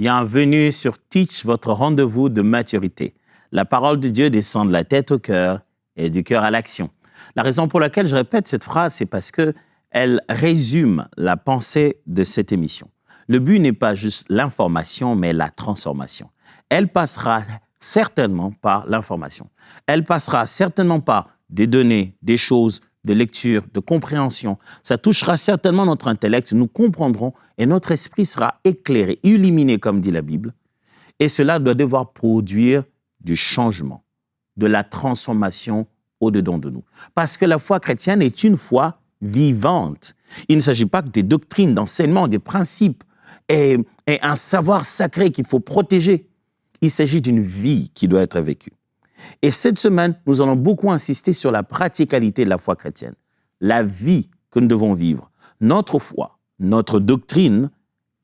Bienvenue sur Teach, votre rendez-vous de maturité. La parole de Dieu descend de la tête au cœur et du cœur à l'action. La raison pour laquelle je répète cette phrase, c'est parce qu'elle résume la pensée de cette émission. Le but n'est pas juste l'information, mais la transformation. Elle passera certainement par l'information. Elle passera certainement par des données, des choses, de lecture, de compréhension. Ça touchera certainement notre intellect, nous comprendrons et notre esprit sera éclairé, illuminé, comme dit la Bible. Et cela doit devoir produire du changement, de la transformation au-dedans de nous. Parce que la foi chrétienne est une foi vivante. Il ne s'agit pas que des doctrines, d'enseignements, des principes et un savoir sacré qu'il faut protéger. Il s'agit d'une vie qui doit être vécue. Et cette semaine, nous allons beaucoup insister sur la praticalité de la foi chrétienne, la vie que nous devons vivre. Notre foi, notre doctrine,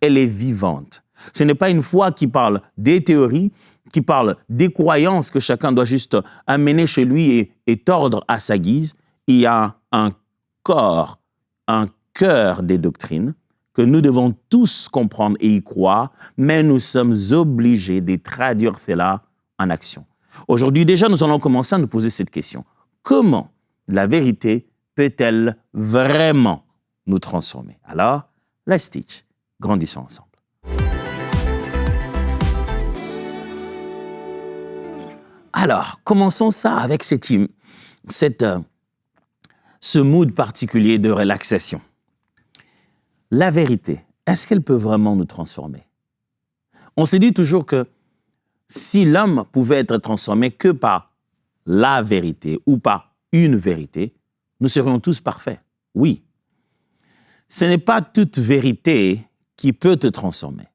elle est vivante. Ce n'est pas une foi qui parle des théories, qui parle des croyances que chacun doit juste amener chez lui et tordre à sa guise. Il y a un corps, un cœur des doctrines que nous devons tous comprendre et y croire, mais nous sommes obligés de traduire cela en action. Aujourd'hui, déjà, nous allons commencer à nous poser cette question. Comment la vérité peut-elle vraiment nous transformer? Alors, let's teach. Grandissons ensemble. Alors, commençons ça avec ce mood particulier de relaxation. La vérité, est-ce qu'elle peut vraiment nous transformer? On se dit toujours que si l'homme pouvait être transformé que par la vérité ou par une vérité, nous serions tous parfaits. Oui. Ce n'est pas toute vérité qui peut te transformer.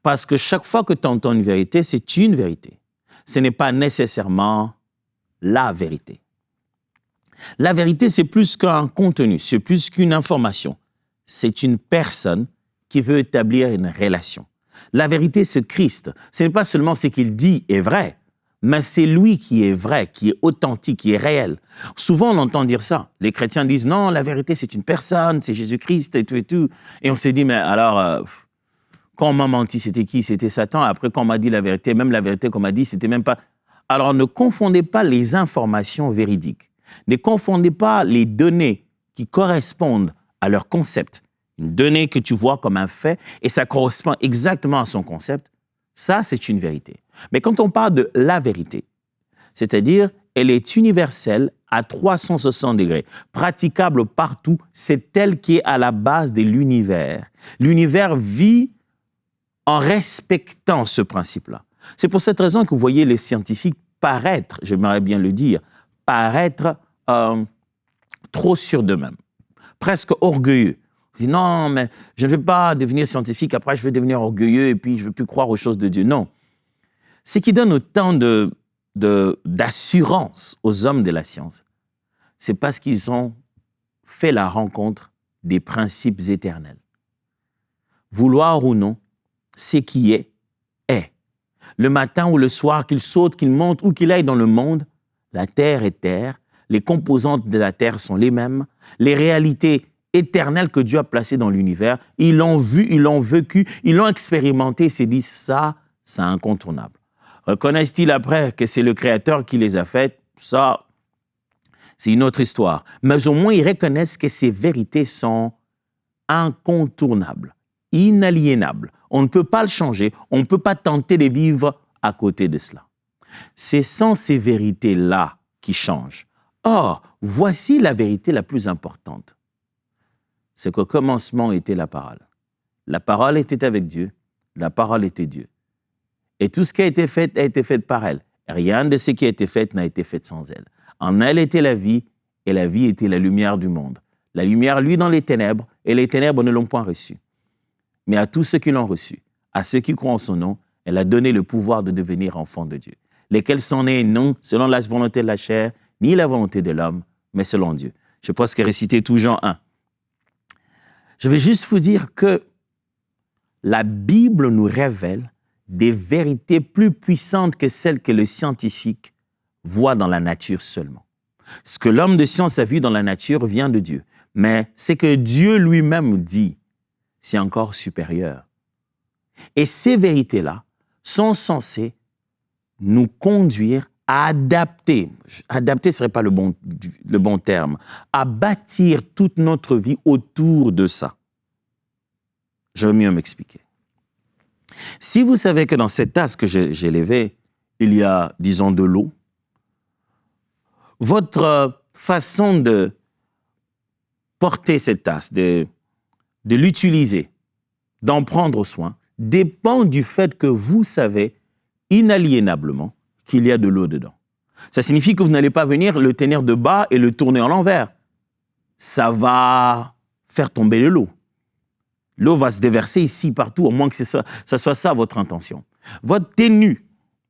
Parce que chaque fois que tu entends une vérité, c'est une vérité. Ce n'est pas nécessairement la vérité. La vérité, c'est plus qu'un contenu, c'est plus qu'une information. C'est une personne qui veut établir une relation. La vérité, c'est Christ. Ce n'est pas seulement ce qu'il dit est vrai, mais c'est lui qui est vrai, qui est authentique, qui est réel. Souvent, on entend dire ça. Les chrétiens disent non, la vérité, c'est une personne, c'est Jésus-Christ et tout et tout. Et on s'est dit, mais alors, quand on m'a menti, c'était qui? C'était Satan. Après, quand on m'a dit la vérité, même la vérité qu'on m'a dit, c'était même pas... Alors, ne confondez pas les informations véridiques. Ne confondez pas les données qui correspondent à leur concept. Une donnée que tu vois comme un fait et ça correspond exactement à son concept, ça, c'est une vérité. Mais quand on parle de la vérité, c'est-à-dire, elle est universelle à 360 degrés, praticable partout, c'est elle qui est à la base de l'univers. L'univers vit en respectant ce principe-là. C'est pour cette raison que vous voyez les scientifiques paraître, j'aimerais bien le dire, paraître trop sûrs d'eux-mêmes, presque orgueilleux. Je dis non, mais je ne veux pas devenir scientifique, après je vais devenir orgueilleux et puis je ne veux plus croire aux choses de Dieu. Non. Ce qui donne autant d'assurance aux hommes de la science, c'est parce qu'ils ont fait la rencontre des principes éternels. Vouloir ou non, ce qui est, est. Le matin ou le soir, qu'il saute, qu'il monte ou qu'il aille dans le monde, la terre est terre, les composantes de la terre sont les mêmes, les réalités éternelles que Dieu a placées dans l'univers, ils l'ont vu, ils l'ont vécu, ils l'ont expérimenté et se disent ça, c'est incontournable. Reconnaissent-ils après que c'est le Créateur qui les a faites? Ça, c'est une autre histoire. Mais au moins, ils reconnaissent que ces vérités sont incontournables, inaliénables. On ne peut pas le changer, on ne peut pas tenter de vivre à côté de cela. C'est sans ces vérités-là qui changent. Or, voici la vérité la plus importante. C'est qu'au commencement était la parole. La parole était avec Dieu, la parole était Dieu. Et tout ce qui a été fait par elle. Rien de ce qui a été fait n'a été fait sans elle. En elle était la vie, et la vie était la lumière du monde. La lumière, lui, dans les ténèbres, et les ténèbres ne l'ont point reçue. Mais à tous ceux qui l'ont reçue, à ceux qui croient en son nom, elle a donné le pouvoir de devenir enfants de Dieu. Lesquels sont nés, non selon la volonté de la chair, ni la volonté de l'homme, mais selon Dieu. Je pense que réciter tout Jean 1. Je vais juste vous dire que la Bible nous révèle des vérités plus puissantes que celles que le scientifique voit dans la nature seulement. Ce que l'homme de science a vu dans la nature vient de Dieu. Mais ce que Dieu lui-même dit, c'est encore supérieur. Et ces vérités-là sont censées nous conduire à adapter ne serait pas le bon terme, à bâtir toute notre vie autour de ça. Je vais mieux m'expliquer. Si vous savez que dans cette tasse que j'ai levée, il y a, disons, de l'eau, votre façon de porter cette tasse, de l'utiliser, d'en prendre soin, dépend du fait que vous savez inaliénablement qu'il y a de l'eau dedans. Ça signifie que vous n'allez pas venir le tenir de bas et le tourner en l'envers. Ça va faire tomber de l'eau. L'eau va se déverser ici, partout, au moins que ça soit ça votre intention. Votre tenue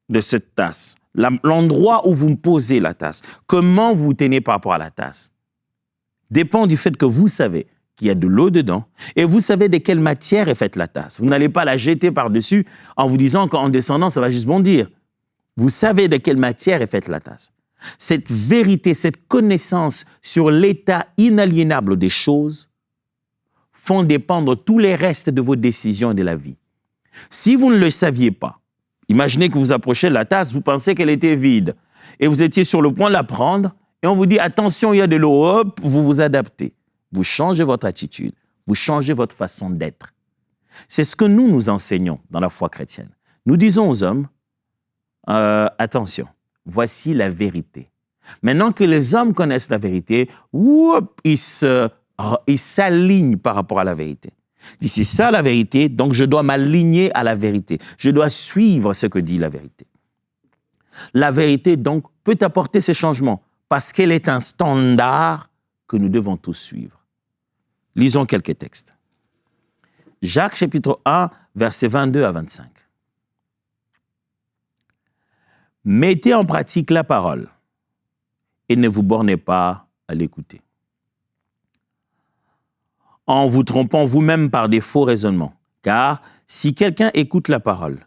de cette tasse, l'endroit où vous posez la tasse, comment vous vous tenez par rapport à la tasse, dépend du fait que vous savez qu'il y a de l'eau dedans et vous savez de quelle matière est faite la tasse. Vous n'allez pas la jeter par-dessus en vous disant qu'en descendant, ça va juste bondir. Vous savez de quelle matière est faite la tasse. Cette vérité, cette connaissance sur l'état inaliénable des choses font dépendre tous les restes de vos décisions et de la vie. Si vous ne le saviez pas, imaginez que vous approchez de la tasse, vous pensez qu'elle était vide et vous étiez sur le point de la prendre et on vous dit « attention, il y a de l'eau », hop, vous vous adaptez. Vous changez votre attitude, vous changez votre façon d'être. C'est ce que nous enseignons dans la foi chrétienne. Nous disons aux hommes, attention, voici la vérité. Maintenant que les hommes connaissent la vérité, ils s'alignent par rapport à la vérité. C'est ça la vérité, donc je dois m'aligner à la vérité. Je dois suivre ce que dit la vérité. La vérité, donc, peut apporter ces changements parce qu'elle est un standard que nous devons tous suivre. Lisons quelques textes. Jacques chapitre 1, versets 22 à 25. Mettez en pratique la parole et ne vous bornez pas à l'écouter. En vous trompant vous-même par des faux raisonnements. Car si quelqu'un écoute la parole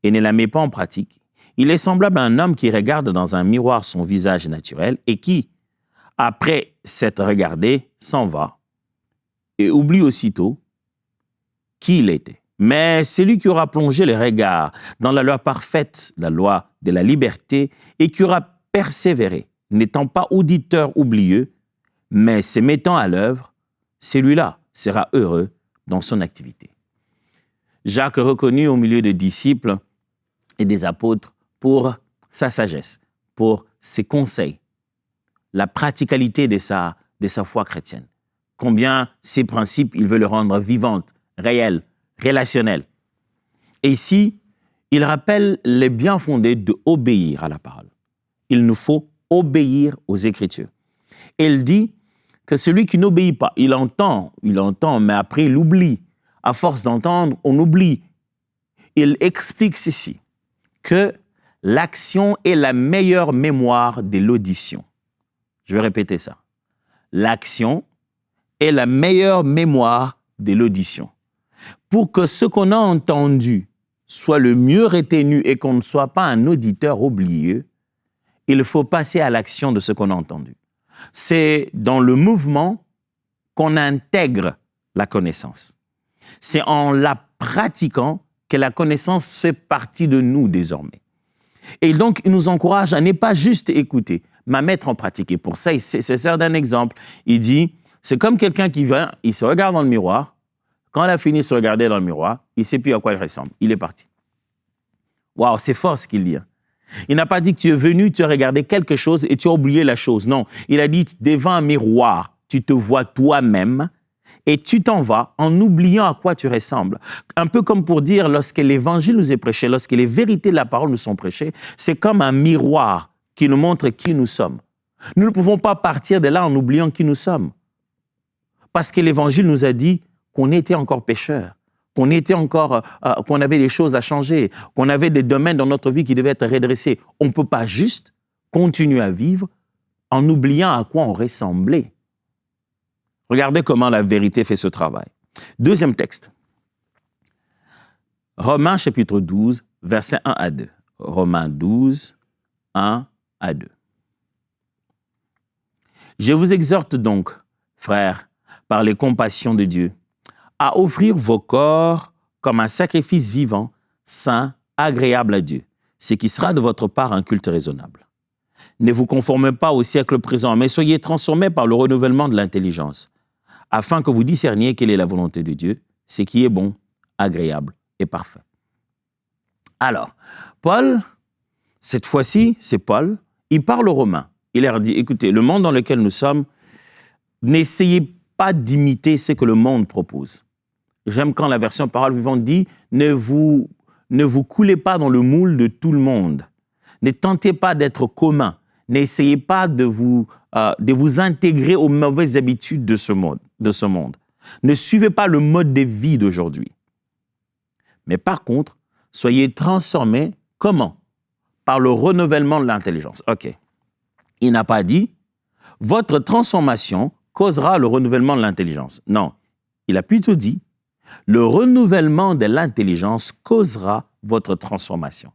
et ne la met pas en pratique, il est semblable à un homme qui regarde dans un miroir son visage naturel et qui, après s'être regardé, s'en va et oublie aussitôt qui il était. Mais celui qui aura plongé le regard dans la loi parfaite, la loi de la liberté, et qui aura persévéré, n'étant pas auditeur oublieux, mais se mettant à l'œuvre, celui-là sera heureux dans son activité. Jacques est reconnu au milieu des disciples et des apôtres pour sa sagesse, pour ses conseils, la praticalité de sa foi chrétienne. Combien ces principes, il veut le rendre vivante, réelle, relationnelle. Et ici, il rappelle les bien fondés d'obéir à la parole. Il nous faut obéir aux Écritures. Et il dit que celui qui n'obéit pas, il entend, mais après il oublie. À force d'entendre, on oublie. Il explique ceci, que l'action est la meilleure mémoire de l'audition. Je vais répéter ça. L'action est la meilleure mémoire de l'audition. Pour que ce qu'on a entendu soit le mieux retenu et qu'on ne soit pas un auditeur oublieux, il faut passer à l'action de ce qu'on a entendu. C'est dans le mouvement qu'on intègre la connaissance. C'est en la pratiquant que la connaissance fait partie de nous désormais. Et donc, il nous encourage à ne pas juste écouter, mais à mettre en pratique. Et pour ça, il se sert d'un exemple. Il dit, c'est comme quelqu'un qui vient, il se regarde dans le miroir. Quand il a fini de se regarder dans le miroir, il ne sait plus à quoi il ressemble. Il est parti. Waouh, c'est fort ce qu'il dit. Il n'a pas dit que tu es venu, tu as regardé quelque chose et tu as oublié la chose. Non, il a dit, devant un miroir, tu te vois toi-même et tu t'en vas en oubliant à quoi tu ressembles. Un peu comme pour dire, lorsque l'évangile nous est prêché, lorsque les vérités de la parole nous sont prêchées, c'est comme un miroir qui nous montre qui nous sommes. Nous ne pouvons pas partir de là en oubliant qui nous sommes. Parce que l'évangile nous a dit qu'on était encore pécheurs, qu'on avait des choses à changer, qu'on avait des domaines dans notre vie qui devaient être redressés. On ne peut pas juste continuer à vivre en oubliant à quoi on ressemblait. Regardez comment la vérité fait ce travail. Deuxième texte. Romains chapitre 12, versets 1 à 2. Romains 12, 1 à 2. Je vous exhorte donc, frères, par les compassions de Dieu, à offrir vos corps comme un sacrifice vivant, saint, agréable à Dieu, ce qui sera de votre part un culte raisonnable. Ne vous conformez pas au siècle présent, mais soyez transformés par le renouvellement de l'intelligence, afin que vous discerniez quelle est la volonté de Dieu, ce qui est bon, agréable et parfait. Alors, Paul, cette fois-ci, c'est Paul, il parle aux Romains. Il leur dit, écoutez, le monde dans lequel nous sommes, n'essayez pas d'imiter ce que le monde propose. J'aime quand la version Parole vivante dit, ne vous coulez pas dans le moule de tout le monde. Ne tentez pas d'être commun. N'essayez pas de vous intégrer aux mauvaises habitudes de ce monde. Ne suivez pas le mode de vie d'aujourd'hui. Mais par contre, soyez transformés, comment? Par le renouvellement de l'intelligence. OK. Il n'a pas dit, votre transformation causera le renouvellement de l'intelligence. Non, il a plutôt dit, le renouvellement de l'intelligence causera votre transformation.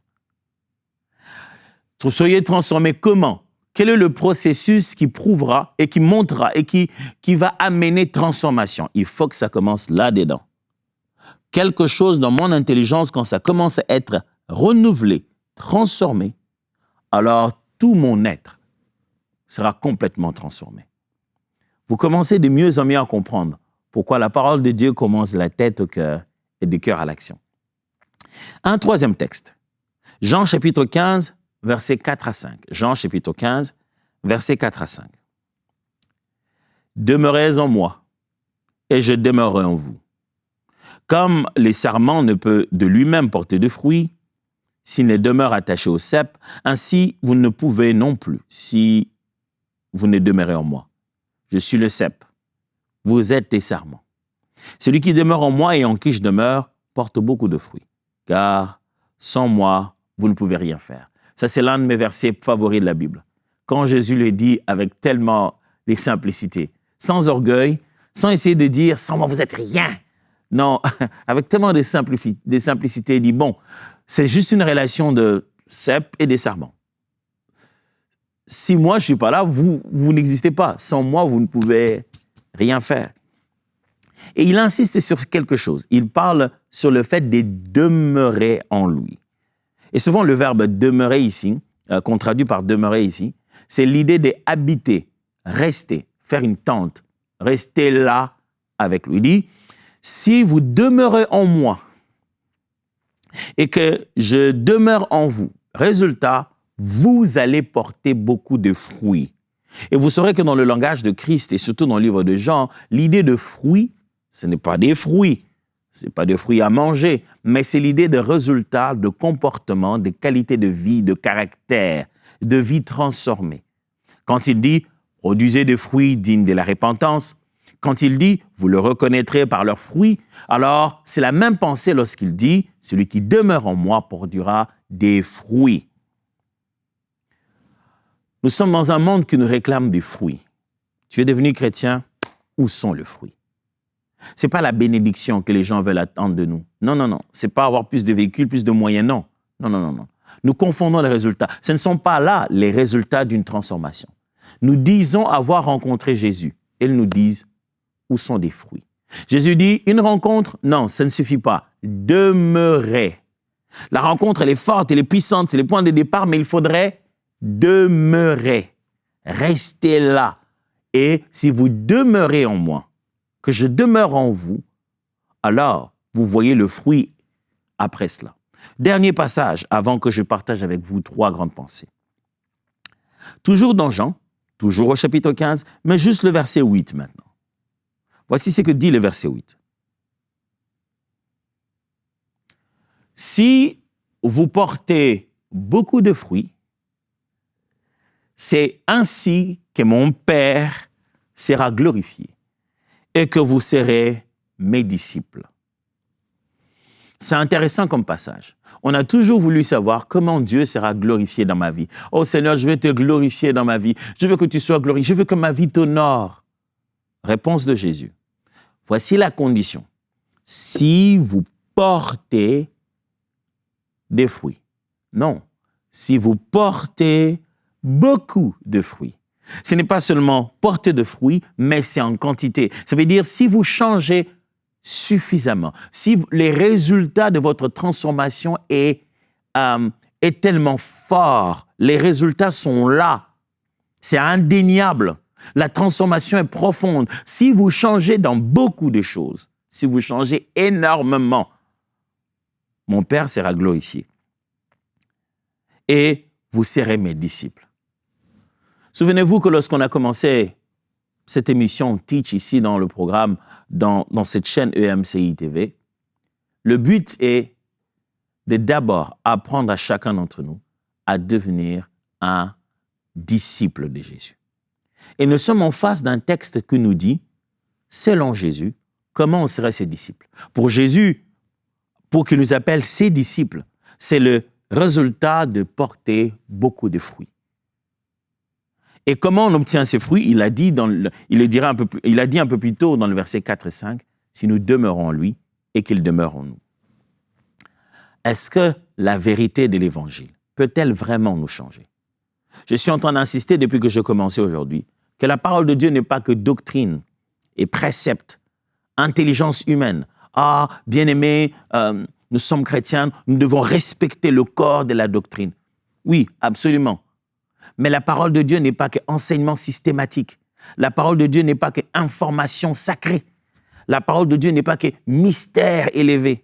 Soyez transformés comment? Quel est le processus qui prouvera et qui montrera et qui va amener transformation? Il faut que ça commence là-dedans. Quelque chose dans mon intelligence, quand ça commence à être renouvelé, transformé, alors tout mon être sera complètement transformé. Vous commencez de mieux en mieux à comprendre pourquoi la parole de Dieu commence de la tête au cœur et du cœur à l'action. Un troisième texte, Jean chapitre 15, versets 4 à 5. Jean chapitre 15, versets 4 à 5. Demeurez en moi, et je demeurerai en vous. Comme le sarment ne peut de lui-même porter de fruits, s'il ne demeure attaché au cep, ainsi vous ne pouvez non plus, si vous ne demeurez en moi. Je suis le cep, vous êtes des sarments. Celui qui demeure en moi et en qui je demeure porte beaucoup de fruits, car sans moi, vous ne pouvez rien faire. Ça, c'est l'un de mes versets favoris de la Bible. Quand Jésus le dit avec tellement de simplicité, sans orgueil, sans essayer de dire « sans moi, vous êtes rien ». Non, avec tellement de simplicité, il dit « bon, c'est juste une relation de cep et des sarments. Si moi, je ne suis pas là, vous n'existez pas. Sans moi, vous ne pouvez rien faire. » Et il insiste sur quelque chose. Il parle sur le fait de demeurer en lui. Et souvent, le verbe « demeurer » ici, qu'on traduit par « demeurer » ici, c'est l'idée d'habiter, rester, faire une tente, rester là avec lui. Il dit « si vous demeurez en moi et que je demeure en vous, résultat, vous allez porter beaucoup de fruits. » Et vous saurez que dans le langage de Christ et surtout dans le livre de Jean, l'idée de fruits, ce n'est pas des fruits. Ce n'est pas des fruits à manger, mais c'est l'idée de résultats, de comportement, de qualité de vie, de caractère, de vie transformée. Quand il dit « produisez des fruits dignes de la repentance », quand il dit « vous le reconnaîtrez par leurs fruits », alors c'est la même pensée lorsqu'il dit « celui qui demeure en moi produira des fruits ». Nous sommes dans un monde qui nous réclame des fruits. Tu es devenu chrétien, où sont les fruits? Ce n'est pas la bénédiction que les gens veulent attendre de nous. Non, non, non. Ce n'est pas avoir plus de véhicules, plus de moyens, non. Non, non, non, non. Nous confondons les résultats. Ce ne sont pas là les résultats d'une transformation. Nous disons avoir rencontré Jésus. Ils nous disent où sont des fruits. Jésus dit, une rencontre, non, ça ne suffit pas. Demeurez. La rencontre, elle est forte, elle est puissante, c'est le point de départ, mais il faudrait demeurer. Restez là. Et si vous demeurez en moi, que je demeure en vous, alors vous voyez le fruit après cela. Dernier passage, avant que je partage avec vous 3 grandes pensées. Toujours dans Jean, toujours au chapitre 15, mais juste le verset 8 maintenant. Voici ce que dit le verset 8. Si vous portez beaucoup de fruits, c'est ainsi que mon Père sera glorifié et que vous serez mes disciples. C'est intéressant comme passage. On a toujours voulu savoir comment Dieu sera glorifié dans ma vie. Oh Seigneur, je veux te glorifier dans ma vie. Je veux que tu sois glorifié. Je veux que ma vie t'honore. Réponse de Jésus. Voici la condition. Si vous portez des fruits. Non. Si vous portez beaucoup de fruits. Ce n'est pas seulement porter de fruits, mais c'est en quantité. Ça veut dire si vous changez suffisamment, si les résultats de votre transformation est tellement fort, les résultats sont là, c'est indéniable, la transformation est profonde. Si vous changez dans beaucoup de choses, si vous changez énormément, mon Père sera glorifié. Et vous serez mes disciples. Souvenez-vous que lorsqu'on a commencé cette émission Teach ici dans le programme, dans cette chaîne EMCI TV, le but est de d'abord apprendre à chacun d'entre nous à devenir un disciple de Jésus. Et nous sommes en face d'un texte qui nous dit, selon Jésus, comment on serait ses disciples. Pour Jésus, pour qu'il nous appelle ses disciples, c'est le résultat de porter beaucoup de fruits. Et comment on obtient ces fruits? Il a dit un peu plus tôt dans le verset 4 et 5, si nous demeurons en lui et qu'il demeure en nous. Est-ce que la vérité de l'Évangile peut-elle vraiment nous changer? Je suis en train d'insister depuis que j'ai commencé aujourd'hui que la parole de Dieu n'est pas que doctrine et précepte, intelligence humaine. Ah, bien-aimés, nous sommes chrétiens, nous devons respecter le corps de la doctrine. Oui, absolument. Mais la parole de Dieu n'est pas qu'enseignement systématique. La parole de Dieu n'est pas qu'information sacrée. La parole de Dieu n'est pas que mystère élevé.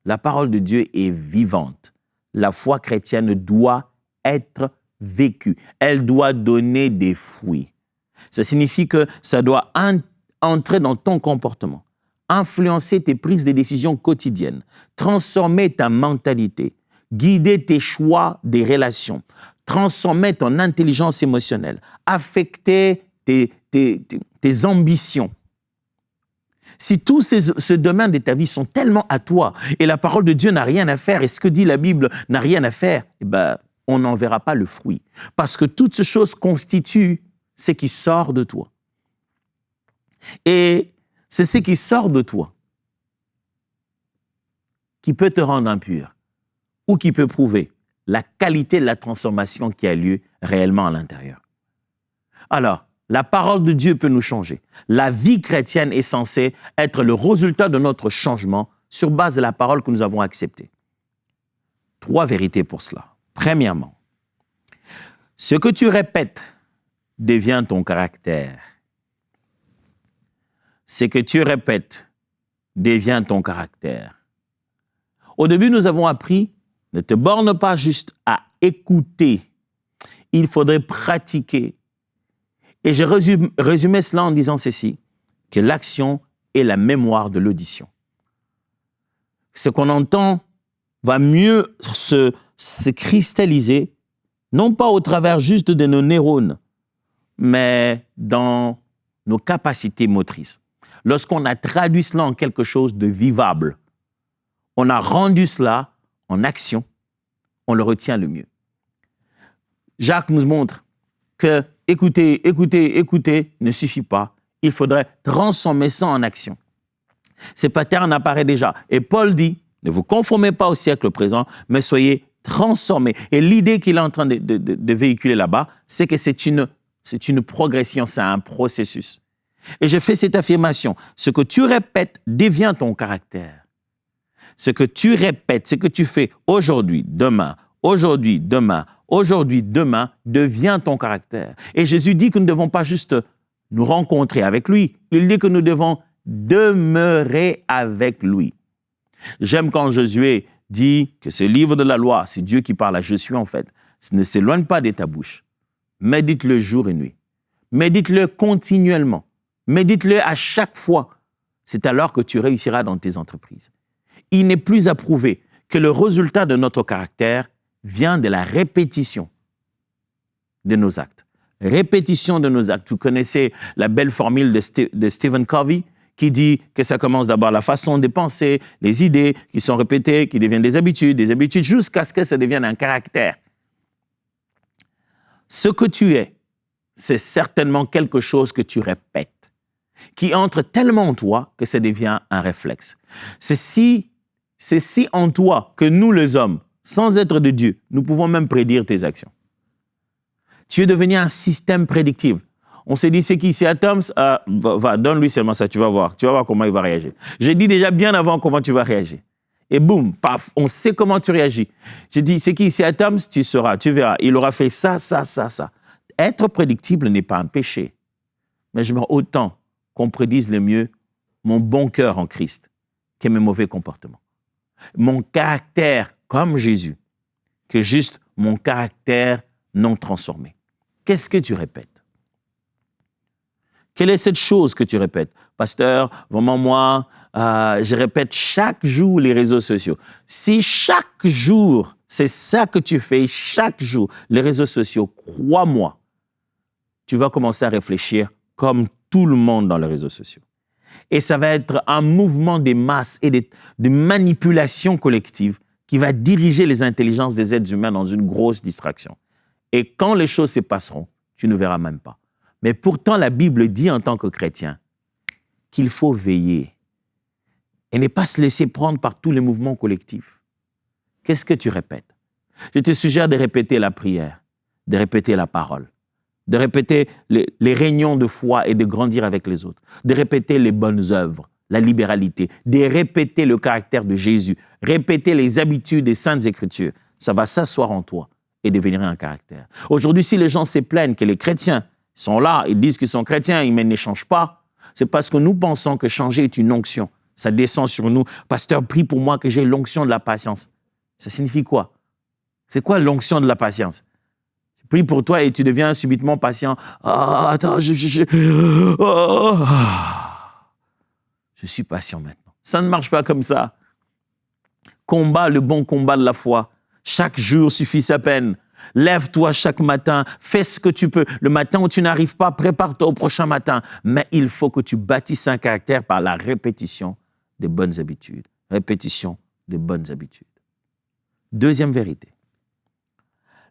La parole de Dieu est vivante. La foi chrétienne doit être vécue. Elle doit donner des fruits. Ça signifie que ça doit entrer dans ton comportement, influencer tes prises de décisions quotidiennes, transformer ta mentalité, guider tes choix des relations, transformer ton intelligence émotionnelle, affecter tes ambitions. Si tous ces domaines de ta vie sont tellement à toi et la parole de Dieu n'a rien à faire et ce que dit la Bible n'a rien à faire, eh ben, on n'en verra pas le fruit. Parce que toutes ces choses constituent ce qui sort de toi. Et c'est ce qui sort de toi qui peut te rendre impur ou qui peut prouver la qualité de la transformation qui a lieu réellement à l'intérieur. Alors, la parole de Dieu peut nous changer. La vie chrétienne est censée être le résultat de notre changement sur base de la parole que nous avons acceptée. 3 vérités pour cela. Premièrement, ce que tu répètes devient ton caractère. Ce que tu répètes devient ton caractère. Au début, nous avons appris, ne te borne pas juste à écouter. Il faudrait pratiquer. Et j'ai résumé cela en disant ceci, que l'action est la mémoire de l'audition. Ce qu'on entend va mieux se cristalliser, non pas au travers juste de nos neurones, mais dans nos capacités motrices. Lorsqu'on a traduit cela en quelque chose de vivable, on a rendu cela en action, on le retient le mieux. Jacques nous montre que écouter ne suffit pas. Il faudrait transformer ça en action. Ces patterns apparaissent déjà. Et Paul dit, ne vous conformez pas au siècle présent, mais soyez transformés. Et l'idée qu'il est en train de véhiculer là-bas, c'est que c'est une progression, c'est un processus. Et je fais cette affirmation, ce que tu répètes devient ton caractère. Ce que tu répètes, ce que tu fais aujourd'hui, demain, devient ton caractère. Et Jésus dit que nous ne devons pas juste nous rencontrer avec lui, il dit que nous devons demeurer avec lui. J'aime quand Josué dit que ce livre de la loi, c'est Dieu qui parle à Josué en fait, ne s'éloigne pas de ta bouche. Médite-le jour et nuit. Médite-le continuellement. Médite-le à chaque fois. C'est alors que tu réussiras dans tes entreprises. Il n'est plus à prouver que le résultat de notre caractère vient de la répétition de nos actes. Répétition de nos actes. Vous connaissez la belle formule de Stephen Covey qui dit que ça commence d'abord la façon de penser, les idées qui sont répétées, qui deviennent des habitudes jusqu'à ce que ça devienne un caractère. Ce que tu es, c'est certainement quelque chose que tu répètes, qui entre tellement en toi que ça devient un réflexe. C'est si en toi que nous, les hommes, sans être de Dieu, nous pouvons même prédire tes actions. Tu es devenu un système prédictible. On s'est dit, c'est qui? C'est Atoms? Va, donne-lui seulement ça, tu vas voir. Tu vas voir comment il va réagir. J'ai dit déjà bien avant comment tu vas réagir. Et boum, paf, on sait comment tu réagis. J'ai dit, c'est qui? C'est Atoms? Tu sauras, tu verras. Il aura fait ça, ça, ça, ça. Être prédictible n'est pas un péché. Mais je me autant qu'on prédise le mieux mon bon cœur en Christ que mes mauvais comportements. Mon caractère comme Jésus, que juste mon caractère non transformé. Qu'est-ce que tu répètes? Quelle est cette chose que tu répètes? Pasteur, vraiment moi, je répète chaque jour les réseaux sociaux. Si chaque jour, c'est ça que tu fais, chaque jour, les réseaux sociaux, crois-moi, tu vas commencer à réfléchir comme tout le monde dans les réseaux sociaux. Et ça va être un mouvement des masses et de manipulation collective qui va diriger les intelligences des êtres humains dans une grosse distraction. Et quand les choses se passeront, tu ne verras même pas. Mais pourtant, la Bible dit en tant que chrétien qu'il faut veiller et ne pas se laisser prendre par tous les mouvements collectifs. Qu'est-ce que tu répètes? Je te suggère de répéter la prière, de répéter la parole, de répéter les réunions de foi et de grandir avec les autres, de répéter les bonnes œuvres, la libéralité, de répéter le caractère de Jésus, répéter les habitudes des Saintes Écritures. Ça va s'asseoir en toi et devenir un caractère. Aujourd'hui, si les gens se plaignent que les chrétiens sont là, ils disent qu'ils sont chrétiens, mais ils ne changent pas, c'est parce que nous pensons que changer est une onction. Ça descend sur nous. Pasteur, prie pour moi que j'ai l'onction de la patience. Ça signifie quoi? C'est quoi l'onction de la patience? Je prie pour toi et tu deviens subitement patient. Attends, je suis patient maintenant. Ça ne marche pas comme ça. Combat le bon combat de la foi. Chaque jour suffit sa peine. Lève-toi chaque matin, fais ce que tu peux. Le matin où tu n'arrives pas, prépare-toi au prochain matin. Mais il faut que tu bâtisses un caractère par la répétition des bonnes habitudes. Répétition des bonnes habitudes. Deuxième vérité.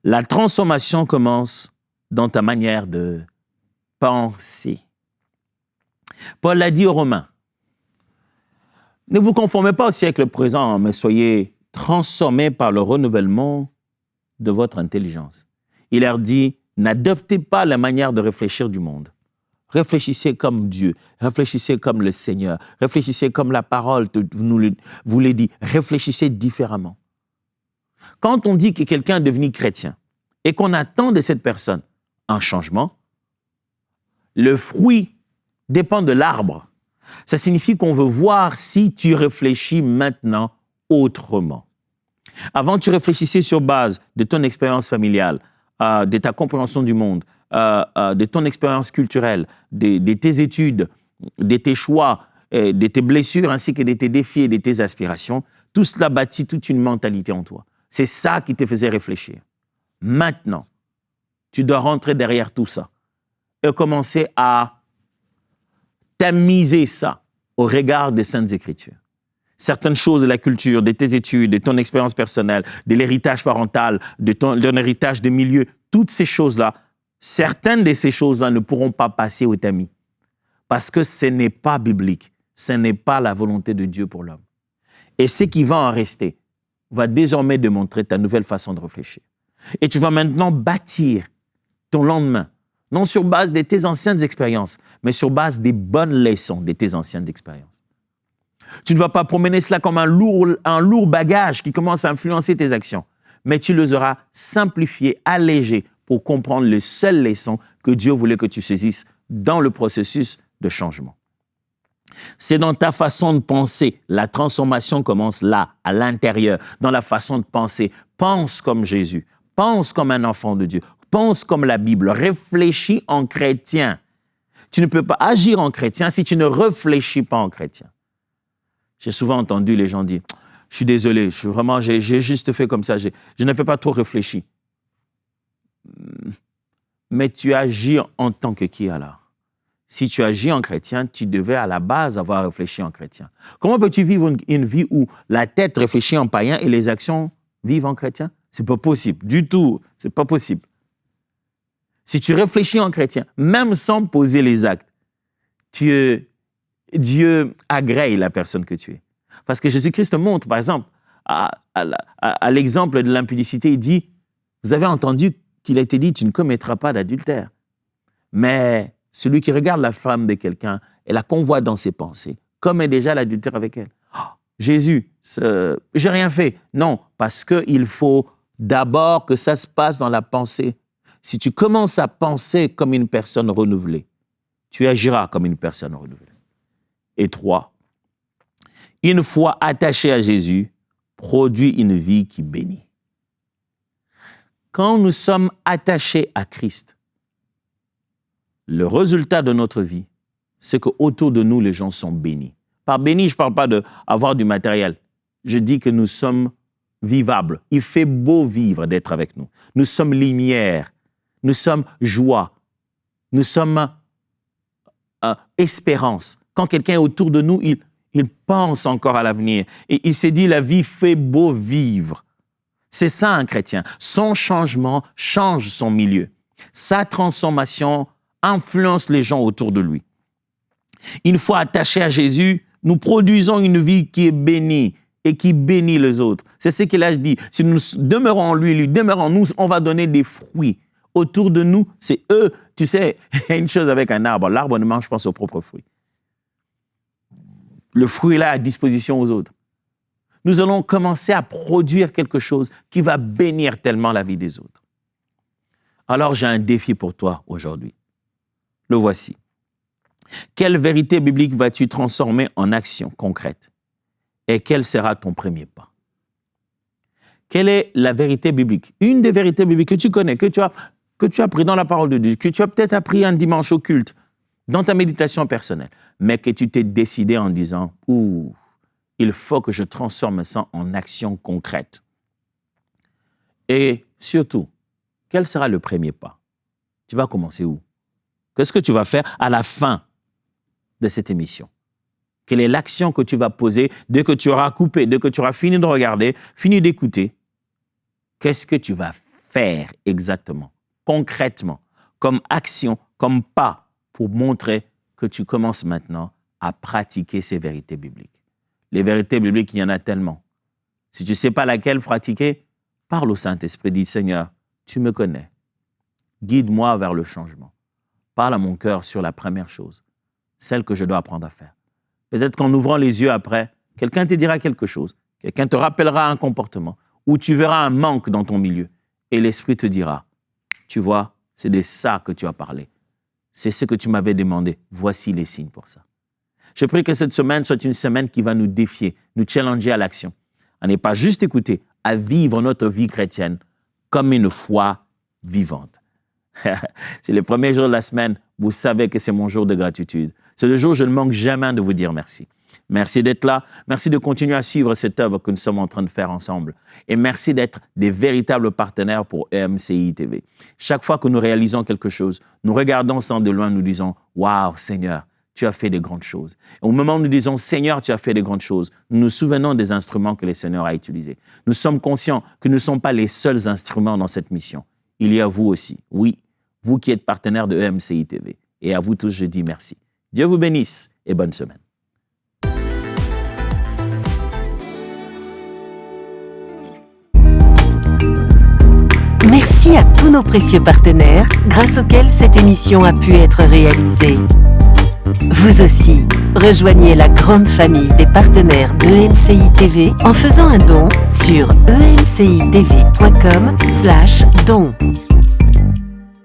La transformation commence dans ta manière de penser. Paul l'a dit aux Romains. Ne vous conformez pas au siècle présent, mais soyez transformés par le renouvellement de votre intelligence. Il leur dit, n'adoptez pas la manière de réfléchir du monde. Réfléchissez comme Dieu, réfléchissez comme le Seigneur, réfléchissez comme la parole vous l'a dit, réfléchissez différemment. Quand on dit que quelqu'un est devenu chrétien et qu'on attend de cette personne un changement, le fruit dépend de l'arbre. Ça signifie qu'on veut voir si tu réfléchis maintenant autrement. Avant, tu réfléchissais sur base de ton expérience familiale, de ta compréhension du monde, de ton expérience culturelle, de tes études, de tes choix, de tes blessures ainsi que de tes défis et de tes aspirations. Tout cela bâtit toute une mentalité en toi. C'est ça qui te faisait réfléchir. Maintenant, tu dois rentrer derrière tout ça et commencer à tamiser ça au regard des Saintes Écritures. Certaines choses de la culture, de tes études, de ton expérience personnelle, de l'héritage parental, de ton héritage de milieu, toutes ces choses-là, certaines de ces choses-là ne pourront pas passer au tamis. Parce que ce n'est pas biblique, ce n'est pas la volonté de Dieu pour l'homme. Et ce qui va en rester va désormais démontrer ta nouvelle façon de réfléchir. Et tu vas maintenant bâtir ton lendemain, non sur base de tes anciennes expériences, mais sur base des bonnes leçons de tes anciennes expériences. Tu ne vas pas promener cela comme un lourd bagage qui commence à influencer tes actions, mais tu les auras simplifiés, allégés pour comprendre les seules leçons que Dieu voulait que tu saisisses dans le processus de changement. C'est dans ta façon de penser. La transformation commence là, à l'intérieur, dans la façon de penser. Pense comme Jésus, pense comme un enfant de Dieu, pense comme la Bible, réfléchis en chrétien. Tu ne peux pas agir en chrétien si tu ne réfléchis pas en chrétien. J'ai souvent entendu les gens dire « Je suis désolé, j'ai juste fait comme ça, je ne fais pas trop réfléchir. » Mais tu agis en tant que qui alors? Si tu agis en chrétien, tu devais à la base avoir réfléchi en chrétien. Comment peux-tu vivre une vie où la tête réfléchit en païen et les actions vivent en chrétien? C'est pas possible, du tout, c'est pas possible. Si tu réfléchis en chrétien, même sans poser les actes, Dieu agrée la personne que tu es. Parce que Jésus-Christ montre, par exemple, à l'exemple de l'impudicité, il dit, vous avez entendu qu'il a été dit, tu ne commettras pas d'adultère. Mais celui qui regarde la femme de quelqu'un et la convoite dans ses pensées, commet déjà l'adultère avec elle. Oh, Jésus, j'ai rien fait. Non, parce qu'il faut d'abord que ça se passe dans la pensée. Si tu commences à penser comme une personne renouvelée, tu agiras comme une personne renouvelée. Et 3, une foi attachée à Jésus produit une vie qui bénit. Quand nous sommes attachés à Christ, le résultat de notre vie, c'est qu'autour de nous, les gens sont bénis. Par béni, je ne parle pas d'avoir du matériel. Je dis que nous sommes vivables. Il fait beau vivre d'être avec nous. Nous sommes lumière. Nous sommes joie. Nous sommes espérance. Quand quelqu'un est autour de nous, il pense encore à l'avenir. Et il s'est dit, la vie fait beau vivre. C'est ça un chrétien. Son changement change son milieu. Sa transformation influence les gens autour de lui. Une fois attachés à Jésus, nous produisons une vie qui est bénie et qui bénit les autres. C'est ce qu'il a dit. Si nous demeurons en lui, lui demeurons en nous, on va donner des fruits. Autour de nous, c'est eux. Tu sais, il y a une chose avec un arbre. L'arbre ne mange pas ses propres fruits. Le fruit est là à disposition aux autres. Nous allons commencer à produire quelque chose qui va bénir tellement la vie des autres. Alors j'ai un défi pour toi aujourd'hui. Le voici. Quelle vérité biblique vas-tu transformer en action concrète? Et quel sera ton premier pas? Quelle est la vérité biblique? Une des vérités bibliques que tu connais, que tu as appris dans la parole de Dieu, que tu as peut-être appris un dimanche au culte, dans ta méditation personnelle, mais que tu t'es décidé en disant « Ouh, il faut que je transforme ça en action concrète. » Et surtout, quel sera le premier pas? Tu vas commencer où? Qu'est-ce que tu vas faire à la fin de cette émission? Quelle est l'action que tu vas poser dès que tu auras coupé, dès que tu auras fini de regarder, fini d'écouter? Qu'est-ce que tu vas faire exactement, concrètement, comme action, comme pas pour montrer que tu commences maintenant à pratiquer ces vérités bibliques? Les vérités bibliques, il y en a tellement. Si tu ne sais pas laquelle pratiquer, parle au Saint-Esprit, dis « Seigneur, tu me connais. Guide-moi vers le changement. Parle à mon cœur sur la première chose, celle que je dois apprendre à faire. » Peut-être qu'en ouvrant les yeux après, quelqu'un te dira quelque chose, quelqu'un te rappellera un comportement, ou tu verras un manque dans ton milieu, et l'Esprit te dira, tu vois, c'est de ça que tu as parlé. C'est ce que tu m'avais demandé. Voici les signes pour ça. Je prie que cette semaine soit une semaine qui va nous défier, nous challenger à l'action. À ne pas juste écouter, à vivre notre vie chrétienne comme une foi vivante. C'est le premier jour de la semaine, vous savez que c'est mon jour de gratitude. C'est le jour où je ne manque jamais de vous dire merci. Merci d'être là, merci de continuer à suivre cette œuvre que nous sommes en train de faire ensemble. Et merci d'être des véritables partenaires pour EMCI TV. Chaque fois que nous réalisons quelque chose, nous regardons sans de loin, nous disons « Waouh, Seigneur, tu as fait de grandes choses. » Et au moment où nous disons « Seigneur, tu as fait de grandes choses », nous nous souvenons des instruments que le Seigneur a utilisés. Nous sommes conscients que nous ne sommes pas les seuls instruments dans cette mission. Il y a vous aussi, oui, vous qui êtes partenaire de EMCI TV. Et à vous tous, je dis merci. Dieu vous bénisse et bonne semaine. Merci à tous nos précieux partenaires, grâce auxquels cette émission a pu être réalisée. Vous aussi, rejoignez la grande famille des partenaires d'EMCI TV en faisant un don sur emcitv.com/don.